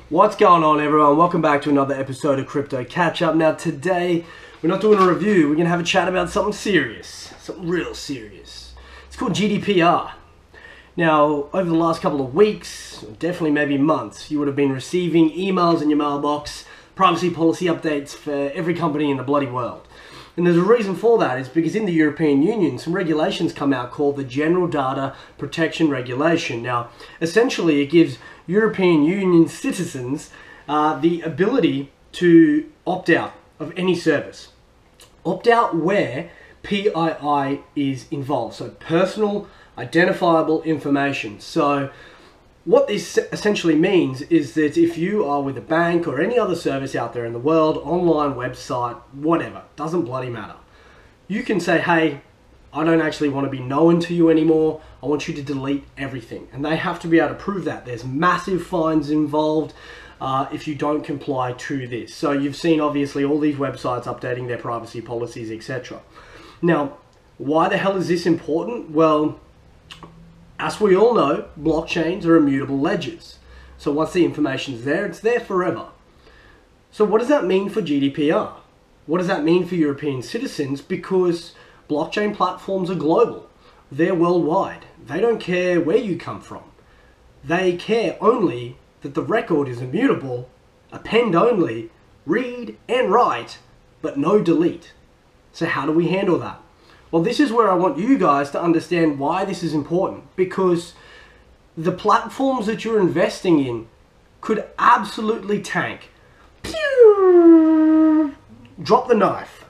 What's going on, everyone? Welcome back to another episode of Crypto Catch Up. Now today, we're not doing a review, we're going to have a chat about something serious, something real serious. It's called GDPR. Now, over the last couple of weeks, definitely maybe months, you would have been receiving emails in your mailbox, privacy policy updates for every company in the bloody world. And there's a reason for that. It's because in the European Union, some regulations come out called the General Data Protection Regulation. Now, essentially, it gives European Union citizens the ability to opt out of any service. Opt out where PII is involved, so personal identifiable information. So what this essentially means is that if you are with a bank or any other service out there in the world, online, website, whatever, doesn't bloody matter, you can say, hey, I don't actually want to be known to you anymore. I want you to delete everything. And they have to be able to prove that. There's massive fines involved if you don't comply to this. So you've seen, obviously, all these websites updating their privacy policies, etc. Now, why the hell is this important? Well, as we all know, blockchains are immutable ledgers. So once the information's there, it's there forever. So what does that mean for GDPR? What does that mean for European citizens? Because blockchain platforms are global. They're worldwide. They don't care where you come from. They care only that the record is immutable, append only, read and write, but no delete. So how do we handle that? Well, this is where I want you guys to understand why this is important, because the platforms that you're investing in could absolutely tank. Pew! Drop the knife,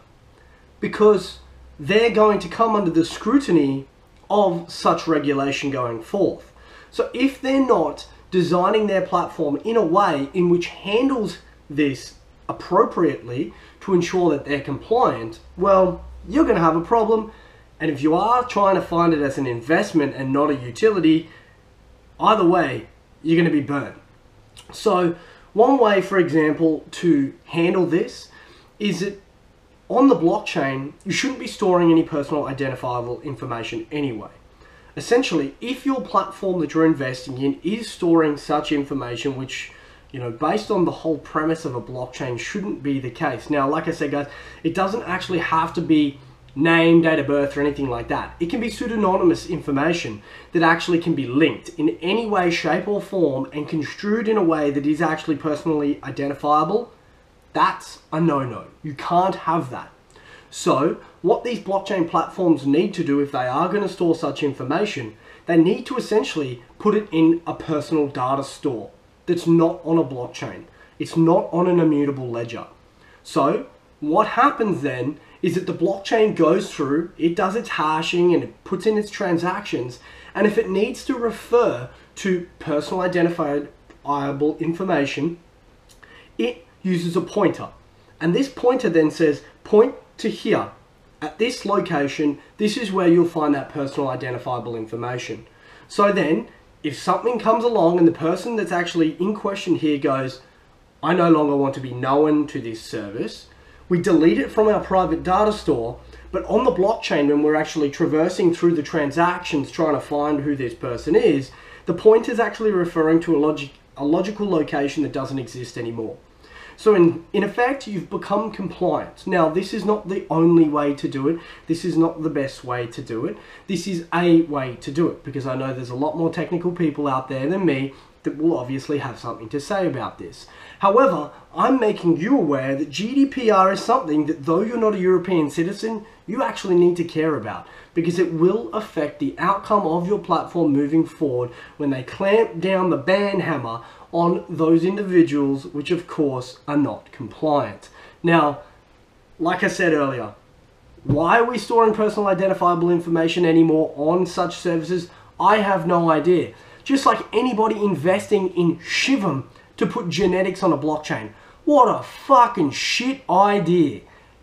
because they're going to come under the scrutiny of such regulation going forth. So if they're not designing their platform in a way in which handles this appropriately to ensure that they're compliant, well, you're going to have a problem. And if you are trying to find it as an investment and not a utility, either way, you're going to be burned. So one way, for example, to handle this is that on the blockchain, you shouldn't be storing any personal identifiable information anyway. Essentially, if your platform that you're investing in is storing such information, which, you know, based on the whole premise of a blockchain, shouldn't be the case. Now, like I said, guys, it doesn't actually have to be name, date of birth, or anything like that. It can be pseudonymous information that actually can be linked in any way, shape, or form and construed in a way that is actually personally identifiable. That's a no-no. You can't have that. So what these blockchain platforms need to do, if they are going to store such information, they need to essentially put it in a personal data store that's not on a blockchain. It's not on an immutable ledger. So what happens then is that the blockchain goes through, it does its hashing and it puts in its transactions, and if it needs to refer to personal identifiable information, it uses a pointer. And this pointer then says, point to here. At this location, this is where you'll find that personal identifiable information. So then, if something comes along and the person that's actually in question here goes, I no longer want to be known to this service, we delete it from our private data store, but on the blockchain, when we're actually traversing through the transactions trying to find who this person is, the pointer is actually referring to a logical location that doesn't exist anymore. So in effect, you've become compliant. Now, this is not the only way to do it. This is not the best way to do it. This is a way to do it, because I know there's a lot more technical people out there than me that will obviously have something to say about this. However, I'm making you aware that GDPR is something that, though you're not a European citizen, you actually need to care about, because it will affect the outcome of your platform moving forward when they clamp down the ban hammer on those individuals which of course are not compliant. Now, like I said earlier, why are we storing personal identifiable information anymore on such services? I have no idea. Just like anybody investing in Shivum to put genetics on a blockchain. What a fucking shit idea.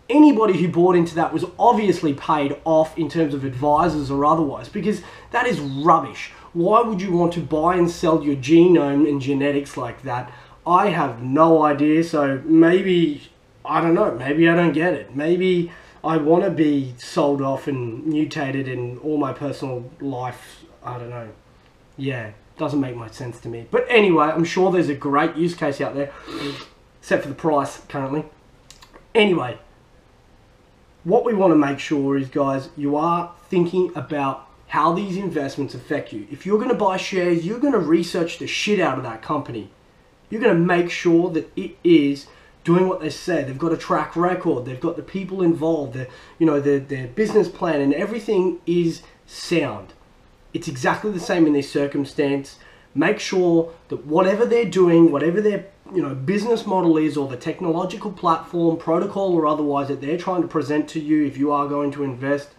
Anybody who bought into that was obviously paid off in terms of advisors or otherwise, because that is rubbish. Why would you want to buy and sell your genome and genetics like that? I have no idea. So maybe, I don't know, maybe I don't get it. Maybe I want to be sold off and mutated in all my personal life. I don't know. Yeah, Doesn't make much sense to me. But anyway, I'm sure there's a great use case out there, except for the price currently. Anyway, what we want to make sure is, guys, you are thinking about how these investments affect you. If you're going to buy shares, you're going to research the shit out of that company. You're going to make sure that it is doing what they say. They've got a track record. They've got the people involved. Their business plan and everything is sound. It's exactly the same in this circumstance. Make sure that whatever they're doing, whatever their business model is, or the technological platform, protocol or otherwise that they're trying to present to you if you are going to invest,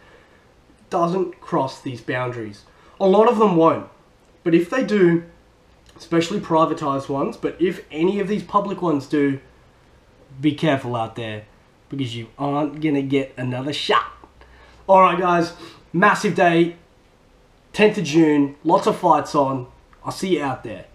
doesn't cross these boundaries. A lot of them won't. But if they do, especially privatized ones, but if any of these public ones do, be careful out there, because you aren't going to get another shot. Alright guys, massive day. 10th of June, lots of fights on. I'll see you out there.